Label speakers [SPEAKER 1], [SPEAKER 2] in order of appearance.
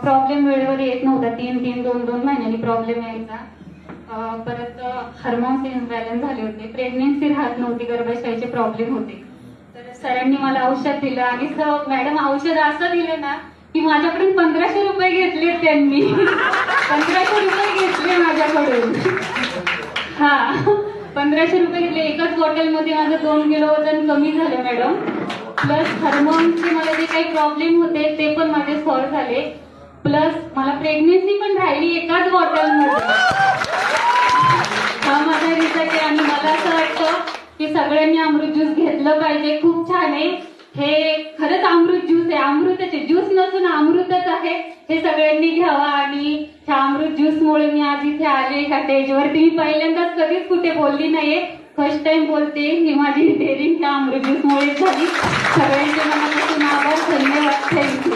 [SPEAKER 1] Problem वेळेवर येत नव्हता, 2 महिन्यांनी प्रॉब्लेम यायचा. परत हार्मोन्स इम्बॅलन्स झाले होते, प्रेग्नेन्सी राहत नव्हती, गर्भाशयाचे प्रॉब्लेम होते. तर सरांनी मला औषध दिलं आणि मॅडम औषध असं दिलं ना की माझ्याकडून 1500 रुपये घेतले त्यांनी. 1500 रुपये घेतले माझ्याकडून. हा, 1500 रुपये घेतले. एकाच बॉटलमध्ये माझं 2 किलो वजन कमी झालं मॅडम. प्लस हार्मोनचे मला जे काही प्रॉब्लेम होते ते पण माझे सॉल्व्ह झाले. प्लस मला प्रेग्नेन्सी पण राहिली एकाच बॉटलमध्ये. हा माझा रिझल्ट आहे आणि मला असं वाटतं की सगळ्यांनी अमृत ज्यूस घेतलं पाहिजे. खूप छान आहे हे, खरंच अमृत ज्यूस आहे, अमृताचे ज्यूस नसून अमृतच आहे. हे सगळ्यांनी घ्यावा आणि ह्या अमृत ज्यूसमुळे मी आज इथे आले ह्या स्टेजवरती. मी पहिल्यांदाच कधीच कुठे बोलली नाहीये, फर्स्ट टाइम बोलते. ही माझी डेअरिंग ह्या अमृत ज्यूसमुळे झाली. सगळ्यांचे मनापासून आभार, धन्यवाद, थँक्यू.